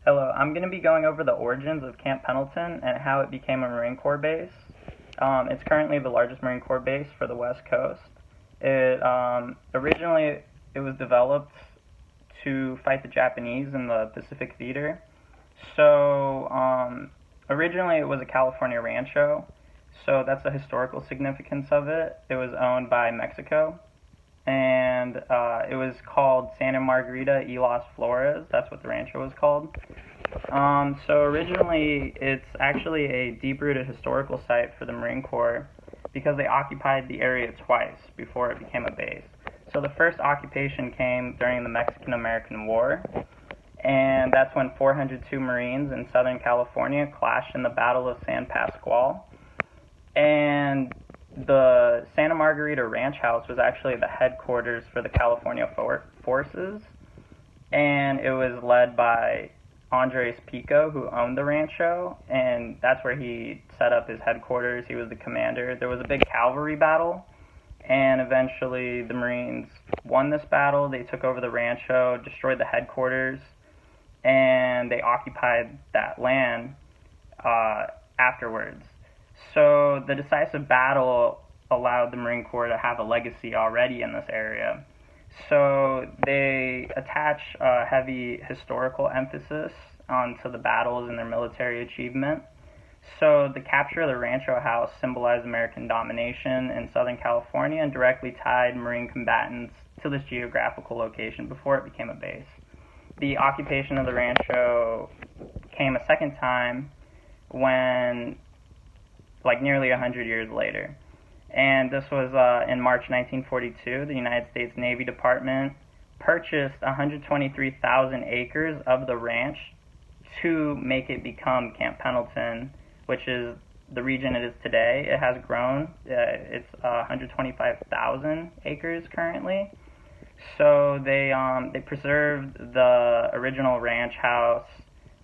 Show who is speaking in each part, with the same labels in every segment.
Speaker 1: Hello, I'm going to be going over the origins of Camp Pendleton and how it became a Marine Corps base. It's currently the largest Marine Corps base for the West Coast. Originally it was developed to fight the Japanese in the Pacific Theater. Originally it was a California rancho, so that's the historical significance of it. It was owned by Mexico, and it was called Santa Margarita y Las Flores. That's what the rancho was called. So originally, it's actually a deep-rooted historical site for the Marine Corps because they occupied the area twice before it became a base. So the first occupation came during the Mexican-American War, and that's when 402 Marines in Southern California clashed in the Battle of San Pasqual. And the Santa Margarita Ranch House was actually the headquarters for the California forces, and it was led by Andres Pico, who owned the rancho, and that's where he set up his headquarters. He was the commander. There was a big cavalry battle, and eventually the Marines won this battle. They took over the rancho, destroyed the headquarters, and they occupied that land afterwards. So the decisive battle allowed the Marine Corps to have a legacy already in this area. So they attach a heavy historical emphasis onto the battles and their military achievement. So the capture of the Rancho House symbolized American domination in Southern California and directly tied Marine combatants to this geographical location before it became a base. The occupation of the Rancho came a second time when, nearly 100 years later. And this was in March 1942. The United States Navy Department purchased 123,000 acres of the ranch to make it become Camp Pendleton, which is the region it is today. It has grown. It's 125,000 acres currently. So they preserved the original ranch house,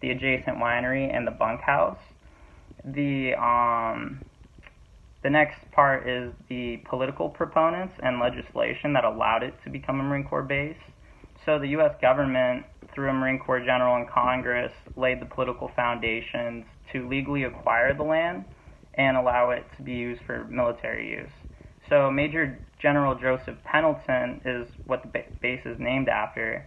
Speaker 1: the adjacent winery, and the bunkhouse. The next part is the political proponents and legislation that allowed it to become a Marine Corps base. So the U.S. government, through a Marine Corps general in Congress, laid the political foundations to legally acquire the land and allow it to be used for military use. So Major General Joseph Pendleton is what the base is named after,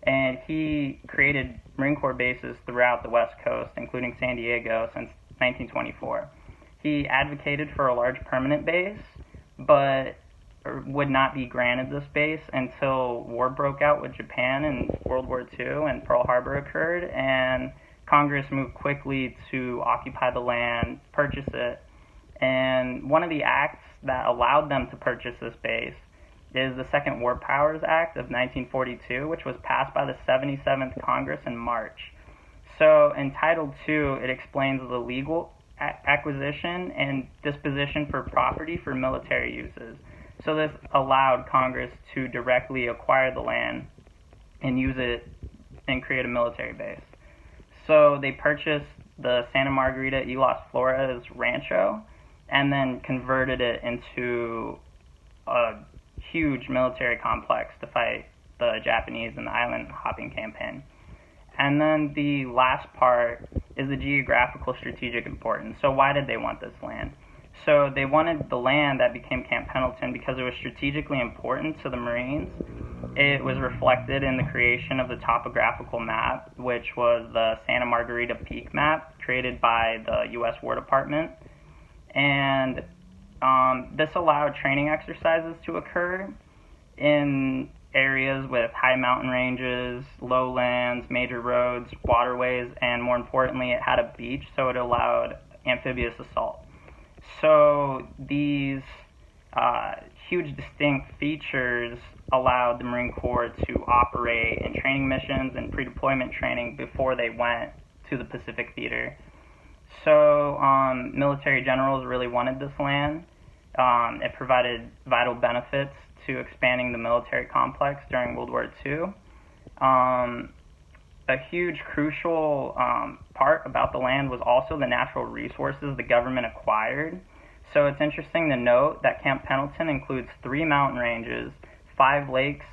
Speaker 1: and he created Marine Corps bases throughout the West Coast, including San Diego, since 1924. He advocated for a large permanent base, but would not be granted this base until war broke out with Japan in World War II and Pearl Harbor occurred, and Congress moved quickly to occupy the land, purchase it, and one of the acts that allowed them to purchase this base is the Second War Powers Act of 1942, which was passed by the 77th Congress in March. So in Title II, it explains the legal acquisition and disposition for property for military uses. So this allowed Congress to directly acquire the land and use it and create a military base. So they purchased the Santa Margarita y Las Flores rancho and then converted it into a huge military complex to fight the Japanese in the island hopping campaign. And then the last part is the geographical strategic importance. So why did they want this land? So they wanted the land that became Camp Pendleton because it was strategically important to the Marines. It was reflected in the creation of the topographical map, which was the Santa Margarita Peak map created by the U.S. War Department. And this allowed training exercises to occur in areas with high mountain ranges, lowlands, major roads, waterways, and more importantly, it had a beach, so it allowed amphibious assault. So these huge distinct features allowed the Marine Corps to operate in training missions and pre-deployment training before they went to the Pacific Theater. So military generals really wanted this land. It provided vital benefits to expanding the military complex during World War II. A huge crucial part about the land was also the natural resources the government acquired. So it's interesting to note that Camp Pendleton includes 3 mountain ranges, 5 lakes,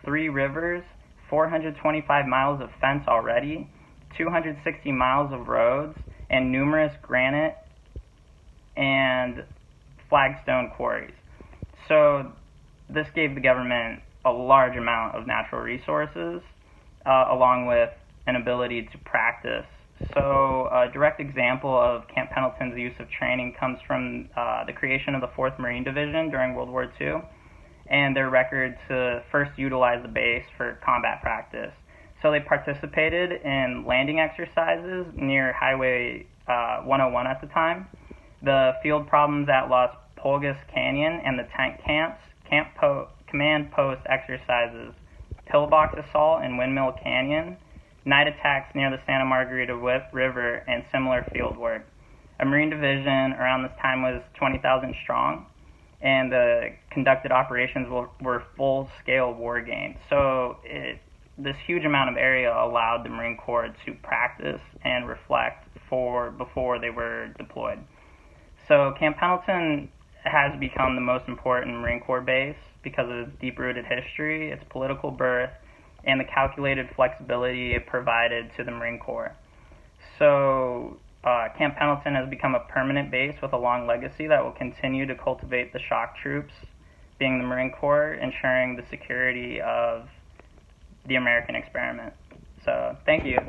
Speaker 1: 3 rivers, 425 miles of fence already, 260 miles of roads and numerous granite and flagstone quarries. So this gave the government a large amount of natural resources, along with an ability to practice. So a direct example of Camp Pendleton's use of training comes from the creation of the 4th Marine Division during World War II, and their record to first utilize the base for combat practice. So they participated in landing exercises near Highway 101 at the time, the field problems at Las Pulgas Canyon and the tank camps, command post exercises, pillbox assault in Windmill Canyon, night attacks near the Santa Margarita River, and similar field work. A Marine division around this time was 20,000 strong, and the conducted operations were full-scale war games. So this huge amount of area allowed the Marine Corps to practice and reflect before they were deployed. So Camp Pendleton has become the most important Marine Corps base because of its deep-rooted history, its political birth, and the calculated flexibility it provided to the Marine Corps. So Camp Pendleton has become a permanent base with a long legacy that will continue to cultivate the shock troops, being the Marine Corps, ensuring the security of the American experiment. So thank you.